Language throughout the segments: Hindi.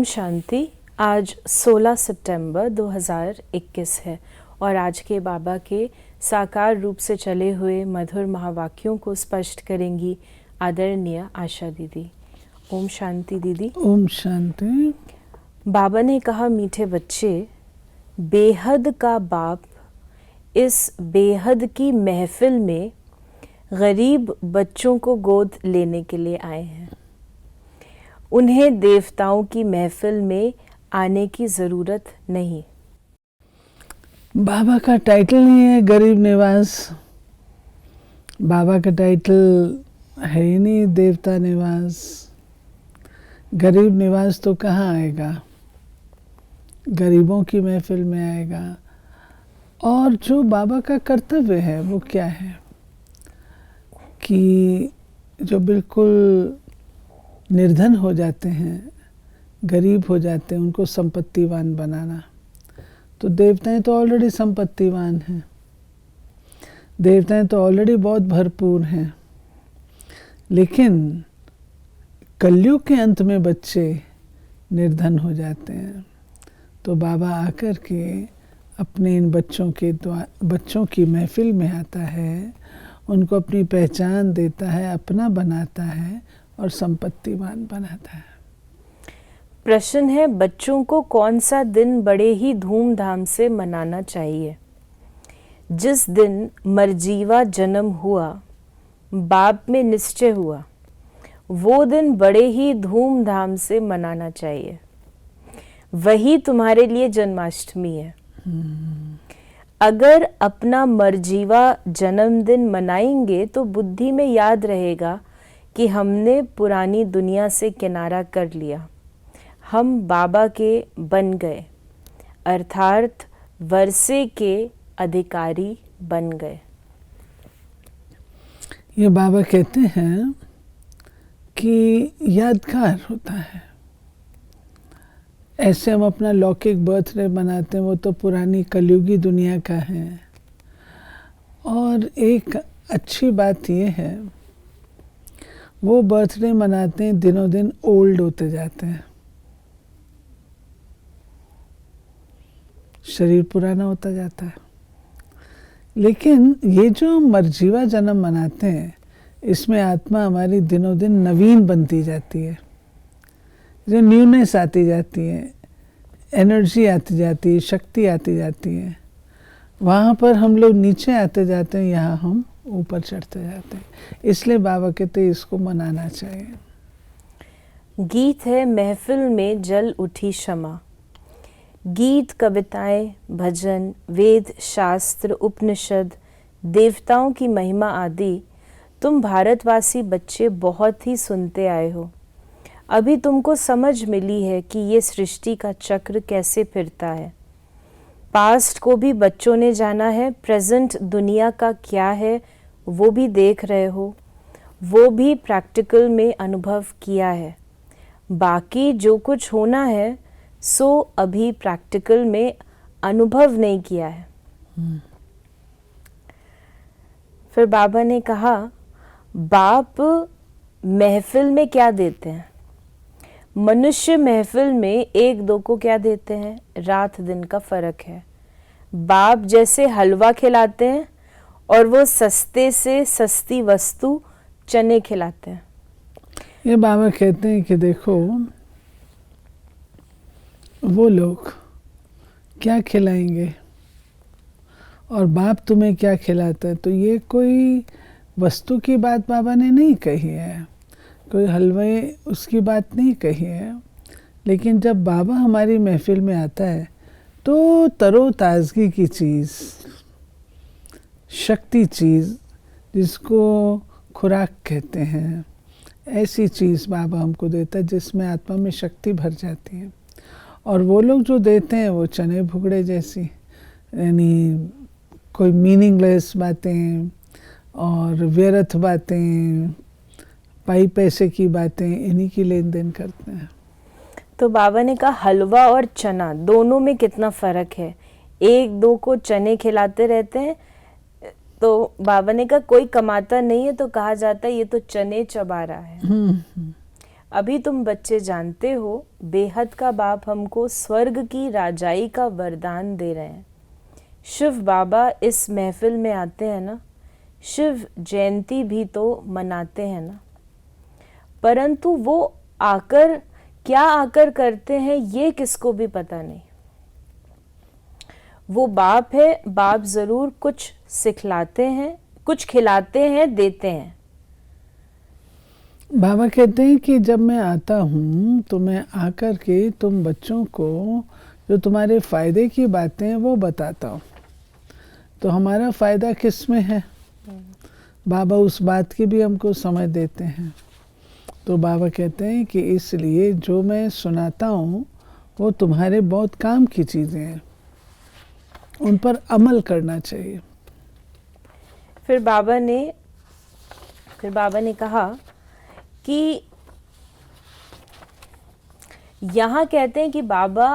शांति। आज 16 सितंबर 2021 है और आज के बाबा के साकार रूप से चले हुए मधुर महावाक्यों को स्पष्ट करेंगी आदरणीय आशा दीदी। ओम शांति दीदी। ओम शांति। बाबा ने कहा, मीठे बच्चे, बेहद का बाप इस बेहद की महफिल में गरीब बच्चों को गोद लेने के लिए आए हैं। उन्हें देवताओं की महफिल में आने की ज़रूरत नहीं। बाबा का टाइटल नहीं है गरीब निवास। बाबा का टाइटल है ही नहीं देवता निवास। गरीब निवास तो कहाँ आएगा, गरीबों की महफिल में आएगा। और जो बाबा का कर्तव्य है वो क्या है कि जो बिल्कुल निर्धन हो जाते हैं, गरीब हो जाते हैं, उनको संपत्तिवान बनाना। तो देवताएं तो ऑलरेडी संपत्तिवान हैं, देवताएं तो ऑलरेडी बहुत भरपूर हैं। लेकिन कलयुग के अंत में बच्चे निर्धन हो जाते हैं। तो बाबा आकर के अपने इन बच्चों की महफिल में आता है, उनको अपनी पहचान देता है, अपना बनाता है और संपत्तिवान बनाता है। प्रश्न है, बच्चों को कौन सा दिन बड़े ही धूमधाम से मनाना चाहिए? जिस दिन मरजीवा जन्म हुआ, बाप में निश्चय हुआ, वो दिन बड़े ही धूमधाम से मनाना चाहिए। वही तुम्हारे लिए जन्माष्टमी है। अगर अपना मरजीवा जन्मदिन मनाएंगे तो बुद्धि में याद रहेगा कि हमने पुरानी दुनिया से किनारा कर लिया, हम बाबा के बन गए, अर्थात वर्षे के अधिकारी बन गए। ये बाबा कहते हैं कि यादगार होता है। ऐसे हम अपना लौकिक बर्थडे मनाते हैं, वो तो पुरानी कलयुगी दुनिया का है। और एक अच्छी बात ये है, वो बर्थडे मनाते हैं, दिनों दिन ओल्ड होते जाते हैं, शरीर पुराना होता जाता है। लेकिन ये जो मरजीवा जन्म मनाते हैं, इसमें आत्मा हमारी दिनों दिन नवीन बनती जाती है, जो न्यूनेस आती जाती है, एनर्जी आती जाती है, शक्ति आती जाती है। वहाँ पर हम लोग नीचे आते जाते हैं, यहाँ हम ऊपर चढ़ते जाते हैं। इसलिए बाबा कहते हैं इसको मनाना चाहिए। गीत है, महफिल में जल उठी क्षमा। गीत, कविताएं, भजन, वेद, शास्त्र, उपनिषद, देवताओं की महिमा आदि तुम भारतवासी बच्चे बहुत ही सुनते आए हो। अभी तुमको समझ मिली है कि ये सृष्टि का चक्र कैसे फिरता है। पास्ट को भी बच्चों ने जाना है, प्रेजेंट दुनिया का क्या है वो भी देख रहे हो, वो भी प्रैक्टिकल में अनुभव किया है। बाकी जो कुछ होना है सो अभी प्रैक्टिकल में अनुभव नहीं किया है। फिर बाबा ने कहा, बाप महफिल में क्या देते हैं? मनुष्य महफिल में एक दो को क्या देते हैं? रात दिन का फर्क है। बाप जैसे हलवा खिलाते हैं और वो सस्ते से सस्ती वस्तु चने खिलाते हैं। ये बाबा कहते हैं कि देखो, वो लोग क्या खिलाएंगे और बाप तुम्हें क्या खिलाता है। तो ये कोई वस्तु की बात बाबा ने नहीं कही है, कोई हलवे उसकी बात नहीं कही है। लेकिन जब बाबा हमारी महफिल में आता है तो तरोताज़गी की चीज़, शक्ति चीज़, जिसको खुराक कहते हैं, ऐसी चीज़ बाबा हमको देता है जिसमें आत्मा में शक्ति भर जाती है। और वो लोग जो देते हैं वो चने भुगड़े जैसी, यानी कोई मीनिंगलेस बातें और व्यर्थ बातें, पाई पैसे की बातें, इन्हीं की लेन देन करते हैं। तो बाबा ने कहा, हलवा और चना दोनों में कितना फ़र्क है। एक दो को चने खिलाते रहते हैं, तो बाबा ने कहा कोई कमाता नहीं है तो कहा जाता है ये तो चने चबा रहा है। अभी तुम बच्चे जानते हो, बेहद का बाप हमको स्वर्ग की राजाई का वरदान दे रहे हैं। शिव बाबा इस महफिल में आते हैं ना, शिव जयंती भी तो मनाते हैं ना, परंतु वो आकर क्या आकर करते हैं ये किसको भी पता नहीं। वो बाप है, बाप जरूर कुछ सिखलाते हैं, कुछ खिलाते हैं, देते हैं। बाबा कहते हैं कि जब मैं आता हूँ तो मैं आकर के तुम बच्चों को जो तुम्हारे फायदे की बातें हैं वो बताता हूँ। तो हमारा फायदा किस में है? बाबा उस बात की भी हमको समझ देते हैं। तो बाबा कहते हैं कि इसलिए जो मैं सुनाता हूँ वो तुम्हारे बहुत काम की चीज़ें हैं, उन पर अमल करना चाहिए। फिर बाबा ने कहा कि यहाँ कहते हैं कि बाबा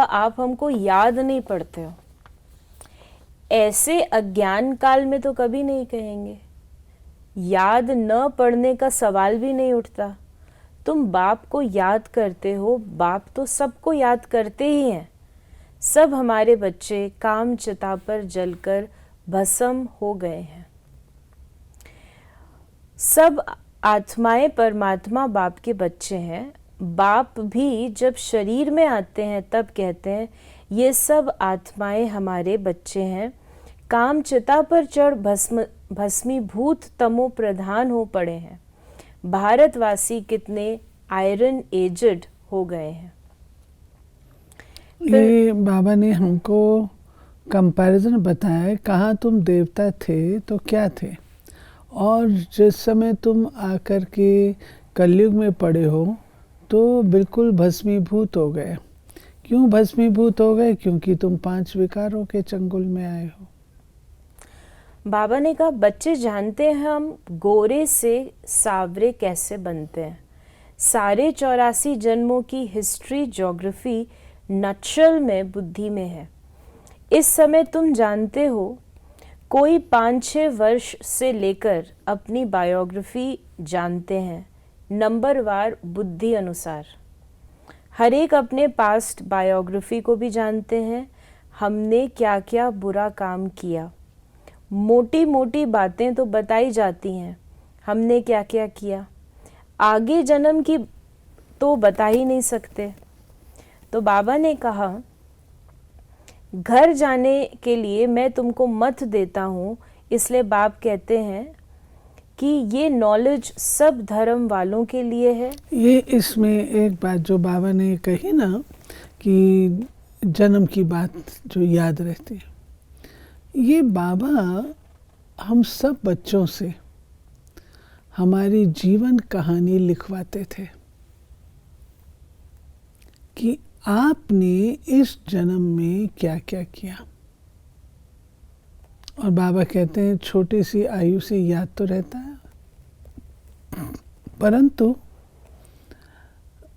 आप हमको याद नहीं पड़ते हो। ऐसे अज्ञान काल में तो कभी नहीं कहेंगे, याद न पड़ने का सवाल भी नहीं उठता। तुम बाप को याद करते हो, बाप तो सबको याद करते ही हैं। सब हमारे बच्चे काम चिता पर जलकर भस्म हो गए हैं। सब आत्माएं परमात्मा बाप के बच्चे हैं। बाप भी जब शरीर में आते हैं तब कहते हैं ये सब आत्माएं हमारे बच्चे हैं, काम चिता पर चढ़ भस्मीभूत तमो प्रधान हो पड़े हैं। भारतवासी कितने आयरन एजड हो गए हैं। ये बाबा ने हमको कंपैरिजन बताया, कहाँ तुम देवता थे तो क्या थे, और जिस समय तुम आकर के कलयुग में पड़े हो तो बिल्कुल भस्मीभूत हो गए। क्यों भस्मीभूत हो गए? क्योंकि तुम 5 विकारों के चंगुल में आए हो। बाबा ने कहा बच्चे जानते हैं हम गोरे से सावरे कैसे बनते हैं। सारे 84 जन्मों की हिस्ट्री ज्योग्राफी नटशल में बुद्धि में है। इस समय तुम जानते हो कोई 5-6 वर्ष से लेकर अपनी बायोग्राफी जानते हैं, नंबरवार बुद्धि अनुसार। हर एक अपने पास्ट बायोग्राफी को भी जानते हैं, हमने क्या क्या बुरा काम किया। मोटी मोटी बातें तो बताई जाती हैं, हमने क्या क्या किया। आगे जन्म की तो बता ही नहीं सकते। तो बाबा ने कहा घर जाने के लिए मैं तुमको मत देता हूँ, इसलिए बाप कहते हैं कि ये नॉलेज सब धर्म वालों के लिए है। ये इसमें एक बात जो बाबा ने कही ना कि जन्म की बात जो याद रहती है, ये बाबा हम सब बच्चों से हमारी जीवन कहानी लिखवाते थे कि आपने इस जन्म में क्या क्या किया। और बाबा कहते हैं छोटी सी आयु से याद तो रहता है, परंतु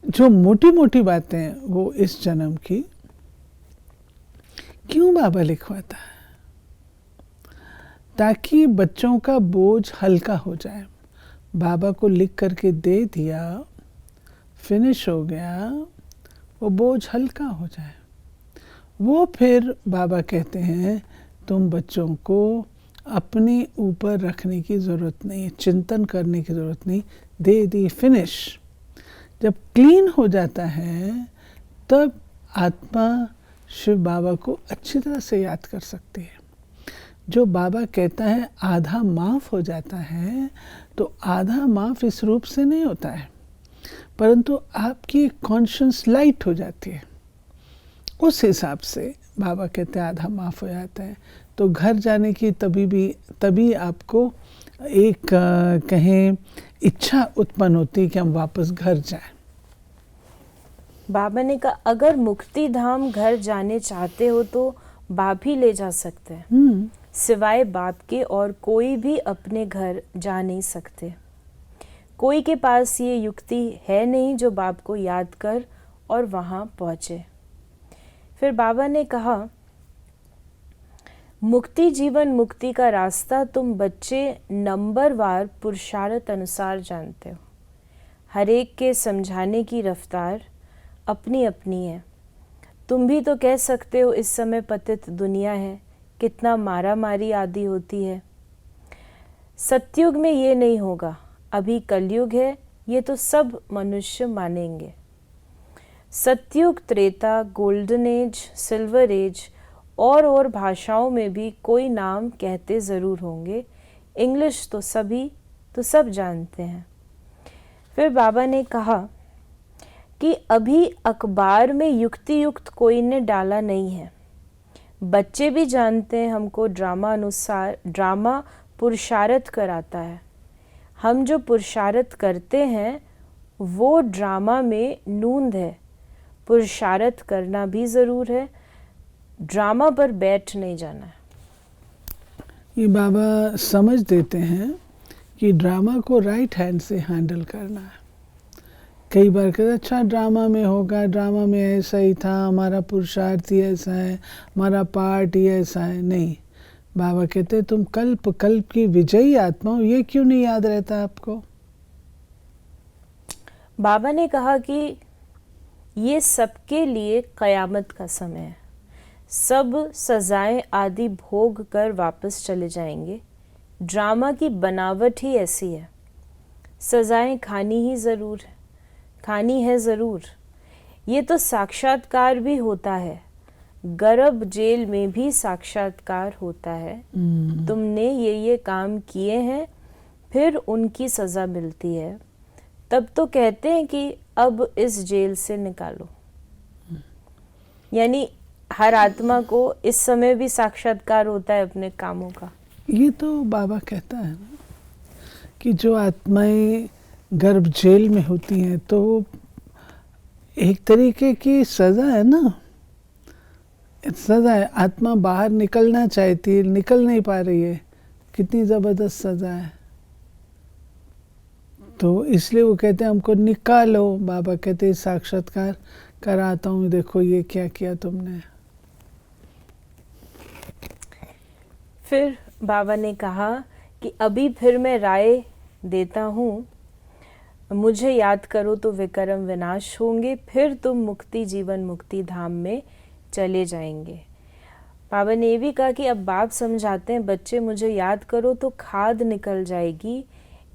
जो मोटी मोटी बातें हैं वो इस जन्म की क्यों बाबा लिखवाता है? ताकि बच्चों का बोझ हल्का हो जाए। बाबा को लिख करके दे दिया, फिनिश हो गया, वो बोझ हल्का हो जाए। वो फिर बाबा कहते हैं तुम बच्चों को अपने ऊपर रखने की ज़रूरत नहीं है, चिंतन करने की ज़रूरत नहीं, दे दी, फिनिश। जब क्लीन हो जाता है तब आत्मा शिव बाबा को अच्छी तरह से याद कर सकती है। जो बाबा कहता है आधा माफ़ हो जाता है, तो आधा माफ़ इस रूप से नहीं होता है, परंतु आपकी कॉन्शियस लाइट हो जाती है। उस हिसाब से बाबा कहते हैं आधा माफ़ हो जाता है। तो घर जाने की तभी आपको एक कहें इच्छा उत्पन्न होती है कि हम वापस घर जाएं। बाबा ने कहा अगर मुक्ति धाम घर जाने चाहते हो तो बाप ही ले जा सकते हैं, सिवाय बाप के और कोई भी अपने घर जा नहीं सकते। कोई के पास ये युक्ति है नहीं जो बाप को याद कर और वहाँ पहुँचे। फिर बाबा ने कहा मुक्ति जीवन मुक्ति का रास्ता तुम बच्चे नंबरवार पुरुषार्थ अनुसार जानते हो। हर एक के समझाने की रफ्तार अपनी अपनी है। तुम भी तो कह सकते हो इस समय पतित दुनिया है, कितना मारा मारी आदि होती है। सतयुग में ये नहीं होगा, अभी कलयुग है, ये तो सब मनुष्य मानेंगे। Satyug, Treta, golden age, silver age और भाषाओं में भी कोई नाम कहते ज़रूर होंगे। इंग्लिश तो सब जानते हैं। फिर बाबा ने कहा कि अभी अखबार में युक्ति युक्त कोई ने डाला नहीं है। बच्चे भी जानते हैं हमको ड्रामा पुरुषार्थ कराता है। हम जो पुरुषार्थ करते हैं वो ड्रामा में नूंद है। पुरुषार्थ करना भी ज़रूर है, ड्रामा पर बैठ नहीं जाना है। ये बाबा समझ देते हैं कि ड्रामा को राइट हैंड से हैंडल करना है। कई बार कहते अच्छा ड्रामा में होगा, ड्रामा में ऐसा ही था, हमारा पुरुषार्थ ही ऐसा है, हमारा पार्ट ही ऐसा है। नहीं, बाबा कहते तुम कल्प कल्प की विजयी आत्मा हो, ये क्यों नहीं याद रहता आपको? बाबा ने कहा कि ये सबके लिए कयामत का समय है। सब सजाएं आदि भोग कर वापस चले जाएंगे। ड्रामा की बनावट ही ऐसी है। सजाएं खानी है ज़रूर। ये तो साक्षात्कार भी होता है। गर्भ जेल में भी साक्षात्कार होता है। तुमने ये काम किए हैं, फिर उनकी सज़ा मिलती है। तब तो कहते हैं कि अब इस जेल से निकालो। यानी हर आत्मा को इस समय भी साक्षात्कार होता है अपने कामों का। ये तो बाबा कहता है ना कि जो आत्माएं गर्भ जेल में होती हैं तो एक तरीके की सज़ा है ना, सज़ा है। आत्मा बाहर निकलना चाहती है, निकल नहीं पा रही है, कितनी ज़बरदस्त सज़ा है। तो इसलिए वो कहते हैं हमको निकालो। बाबा कहते हैं साक्षात्कार कराता हूँ, देखो ये क्या किया तुमने। फिर बाबा ने कहा कि अभी फिर मैं राय देता हूँ, मुझे याद करो तो विकर्म विनाश होंगे, फिर तुम मुक्ति जीवन मुक्ति धाम में चले जाएंगे। बाबा ने ये भी कहा कि अब बाप समझाते हैं बच्चे मुझे याद करो तो खाद निकल जाएगी,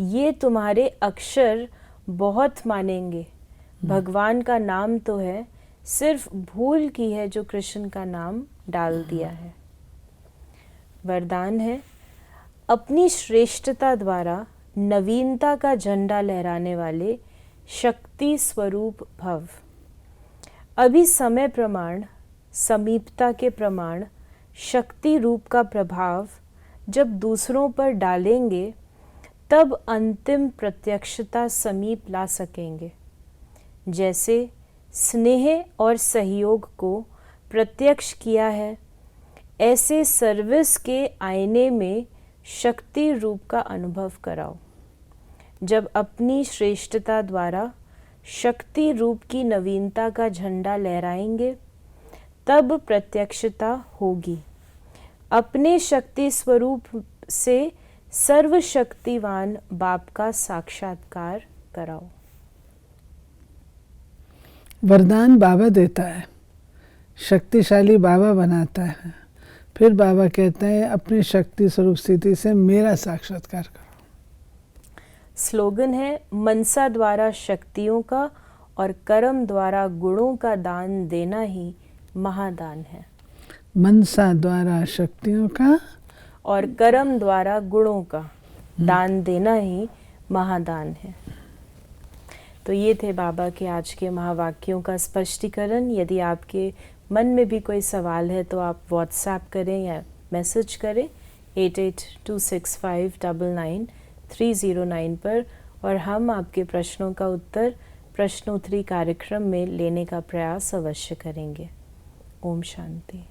ये तुम्हारे अक्षर बहुत मानेंगे। भगवान का नाम तो है, सिर्फ भूल की है जो कृष्ण का नाम डाल दिया है। वरदान है, अपनी श्रेष्ठता द्वारा नवीनता का झंडा लहराने वाले शक्ति स्वरूप भव। अभी समय प्रमाण, समीपता के प्रमाण, शक्ति रूप का प्रभाव जब दूसरों पर डालेंगे तब अंतिम प्रत्यक्षता समीप ला सकेंगे। जैसे स्नेह और सहयोग को प्रत्यक्ष किया है, ऐसे सर्विस के आईने में शक्ति रूप का अनुभव कराओ। जब अपनी श्रेष्ठता द्वारा शक्ति रूप की नवीनता का झंडा लहराएंगे तब प्रत्यक्षता होगी। अपने शक्ति स्वरूप से सर्वशक्तिवान बाप का साक्षात्कार कराओ। वरदान बाबा देता है, शक्तिशाली बाबा बनाता है, फिर बाबा कहते हैं अपनी शक्ति स्वरूप स्थिति से मेरा साक्षात्कार करो। स्लोगन है, मनसा द्वारा शक्तियों का और कर्म द्वारा गुणों का दान देना ही महादान है। मनसा द्वारा शक्तियों का और कर्म द्वारा गुणों का दान देना ही महादान है। तो ये थे बाबा के आज के महावाक्यों का स्पष्टीकरण। यदि आपके मन में भी कोई सवाल है तो आप व्हाट्सएप करें या मैसेज करें 8826599309 पर, और हम आपके प्रश्नों का उत्तर प्रश्नोत्तरी कार्यक्रम में लेने का प्रयास अवश्य करेंगे। ओम शांति।